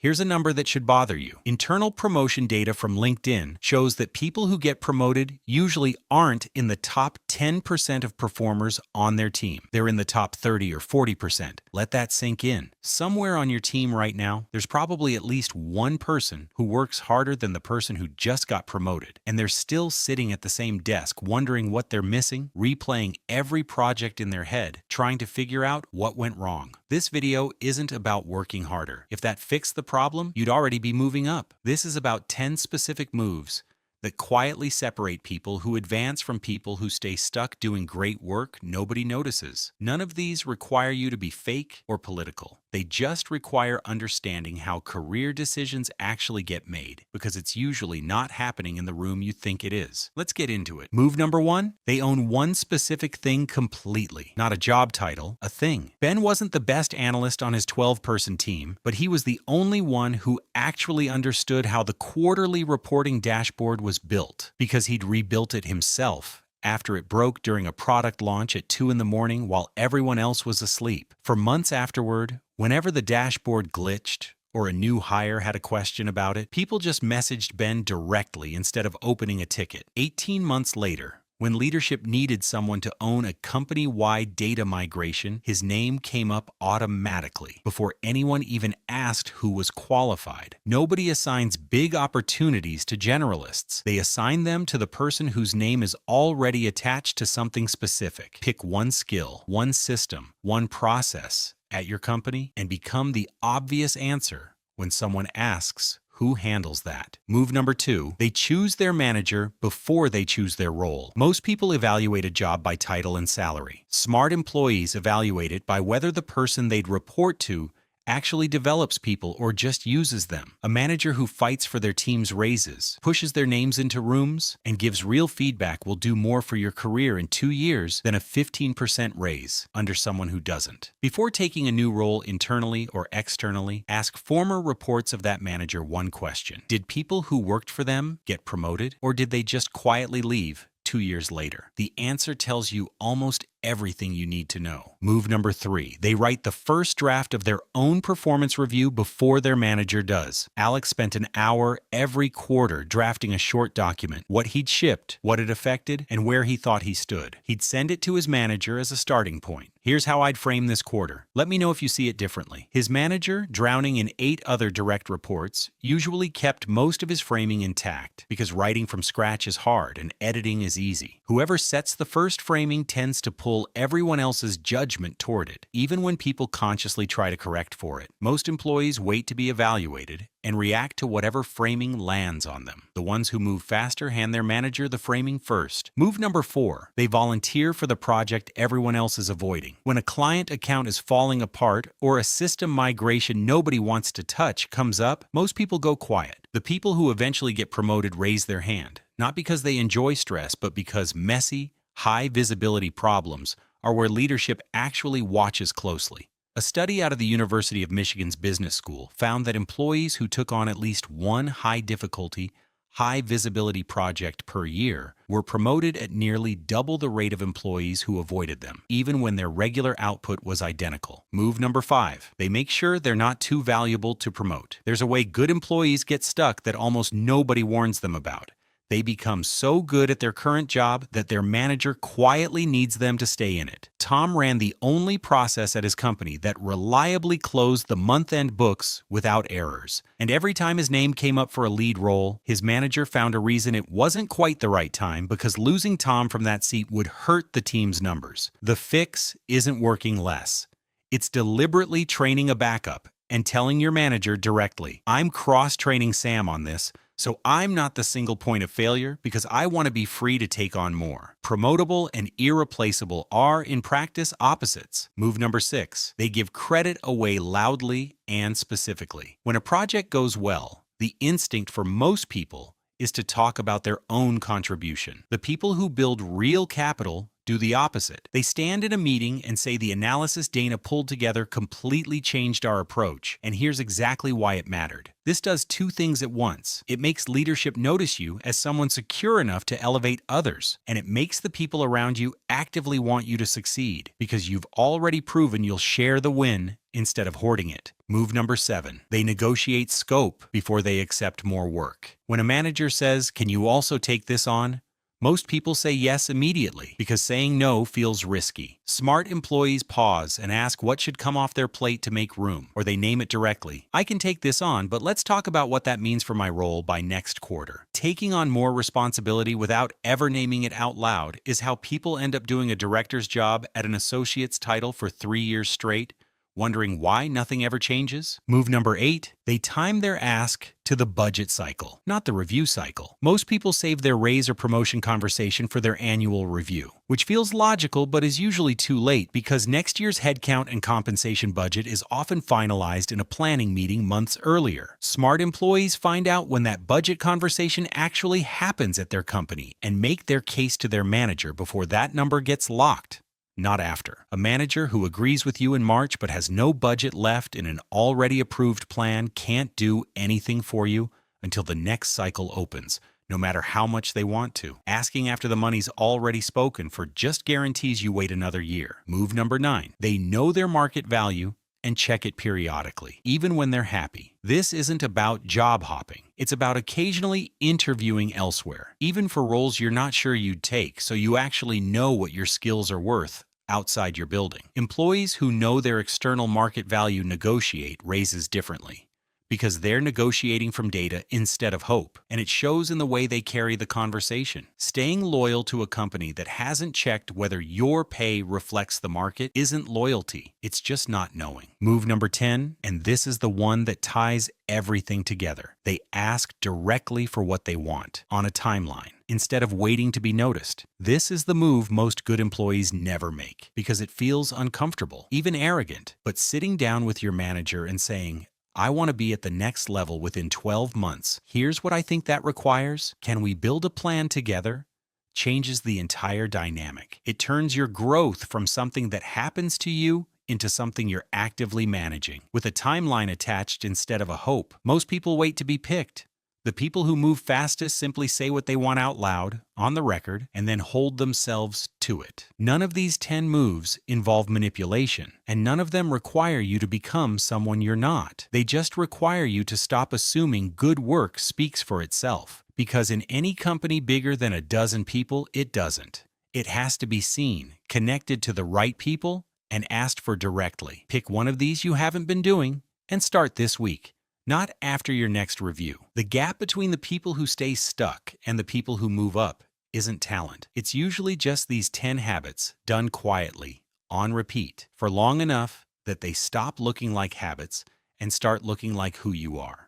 Here's a number that should bother you. Internal promotion data from LinkedIn shows that people who get promoted usually aren't in the top 10% of performers on their team. They're in the top 30 or 40%. Let that sink in. Somewhere on your team right now, there's probably at least one person who works harder than the person who just got promoted, and they're still sitting at the same desk wondering what they're missing, replaying every project in their head, trying to figure out what went wrong. This video isn't about working harder. If that fixed the problem, you'd already be moving up. This is about 10 specific moves that quietly separate people who advance from people who stay stuck doing great work nobody notices. None of these require you to be fake or political. They just require understanding how career decisions actually get made, because it's usually not happening in the room you think it is. Let's get into it. Move number 1, they own one specific thing completely. Not a job title, a thing. Ben wasn't the best analyst on his 12-person team, but he was the only one who actually understood how the quarterly reporting dashboard was built, because he'd rebuilt it himself after it broke during a product launch at 2 in the morning while everyone else was asleep. For months afterward, whenever the dashboard glitched or a new hire had a question about it, people just messaged Ben directly instead of opening a ticket. 18 months later, when leadership needed someone to own a company-wide data migration, his name came up automatically before anyone even asked who was qualified. Nobody assigns big opportunities to generalists. They assign them to the person whose name is already attached to something specific. Pick one skill, one system, one process at your company, and become the obvious answer when someone asks, who handles that? Move number 2, they choose their manager before they choose their role. Most people evaluate a job by title and salary. Smart employees evaluate it by whether the person they'd report to actually develops people or just uses them. A manager who fights for their team's raises, pushes their names into rooms, and gives real feedback will do more for your career in 2 years than a 15% raise under someone who doesn't. Before taking a new role internally or externally, ask former reports of that manager one question. Did people who worked for them get promoted, or did they just quietly leave 2 years later? The answer tells you almost everything you need to know. Move number 3, they write the first draft of their own performance review before their manager does. Alex spent an hour every quarter drafting a short document, what he'd shipped, what it affected, and where he thought he stood. He'd send it to his manager as a starting point. Here's how I'd frame this quarter. Let me know if you see it differently. His manager, drowning in 8 other direct reports, usually kept most of his framing intact, because writing from scratch is hard and editing is easy. Whoever sets the first framing tends to pull everyone else's judgment toward it, even when people consciously try to correct for it. Most employees wait to be evaluated and react to whatever framing lands on them. The ones who move faster hand their manager the framing first. Move number 4, they volunteer for the project everyone else is avoiding. When a client account is falling apart or a system migration nobody wants to touch comes up, most people go quiet. The people who eventually get promoted raise their hand, not because they enjoy stress, but because messy, high-visibility problems are where leadership actually watches closely. A study out of the University of Michigan's Business School found that employees who took on at least one high-difficulty, high-visibility project per year were promoted at nearly double the rate of employees who avoided them, even when their regular output was identical. Move number 5, they make sure they're not too valuable to promote. There's a way good employees get stuck that almost nobody warns them about. They become so good at their current job that their manager quietly needs them to stay in it. Tom ran the only process at his company that reliably closed the month-end books without errors. And every time his name came up for a lead role, his manager found a reason it wasn't quite the right time, because losing Tom from that seat would hurt the team's numbers. The fix isn't working less. It's deliberately training a backup and telling your manager directly, I'm cross-training Sam on this, so I'm not the single point of failure because I want to be free to take on more. Promotable and irreplaceable are, in practice, opposites. Move number 6, they give credit away loudly and specifically. When a project goes well, the instinct for most people is to talk about their own contribution. The people who build real capital do the opposite. They stand in a meeting and say the analysis Dana pulled together completely changed our approach, and here's exactly why it mattered. This does two things at once. It makes leadership notice you as someone secure enough to elevate others, and it makes the people around you actively want you to succeed because you've already proven you'll share the win instead of hoarding it. Move number 7. They negotiate scope before they accept more work. When a manager says, "Can you also take this on?" most people say yes immediately because saying no feels risky. Smart employees pause and ask what should come off their plate to make room, or they name it directly. "I can take this on, but let's talk about what that means for my role by next quarter." Taking on more responsibility without ever naming it out loud is how people end up doing a director's job at an associate's title for 3 years straight, wondering why nothing ever changes? Move number 8. They time their ask to the budget cycle, not the review cycle. Most people save their raise or promotion conversation for their annual review, which feels logical but is usually too late because next year's headcount and compensation budget is often finalized in a planning meeting months earlier. Smart employees find out when that budget conversation actually happens at their company and make their case to their manager before that number gets locked. Not after. A manager who agrees with you in March but has no budget left in an already approved plan can't do anything for you until the next cycle opens, no matter how much they want to. Asking after the money's already spoken for just guarantees you wait another year. Move number 9. They know their market value and check it periodically, even when they're happy. This isn't about job hopping. It's about occasionally interviewing elsewhere, even for roles you're not sure you'd take, so you actually know what your skills are worth outside your building. Employees who know their external market value negotiate raises differently because they're negotiating from data instead of hope, and it shows in the way they carry the conversation. Staying loyal to a company that hasn't checked whether your pay reflects the market isn't loyalty, it's just not knowing. Move number 10, and this is the one that ties everything together. They ask directly for what they want on a timeline, instead of waiting to be noticed. This is the move most good employees never make because it feels uncomfortable, even arrogant. But sitting down with your manager and saying, "I want to be at the next level within 12 months. Here's what I think that requires. Can we build a plan together?" changes the entire dynamic. It turns your growth from something that happens to you into something you're actively managing, with a timeline attached instead of a hope. Most people wait to be picked. The people who move fastest simply say what they want out loud, on the record, and then hold themselves to it. None of these 10 moves involve manipulation, and none of them require you to become someone you're not. They just require you to stop assuming good work speaks for itself, because in any company bigger than a dozen people, it doesn't. It has to be seen, connected to the right people, and asked for directly. Pick one of these you haven't been doing, and start this week. Not after your next review. The gap between the people who stay stuck and the people who move up isn't talent. It's usually just these 10 habits done quietly, on repeat, for long enough that they stop looking like habits and start looking like who you are.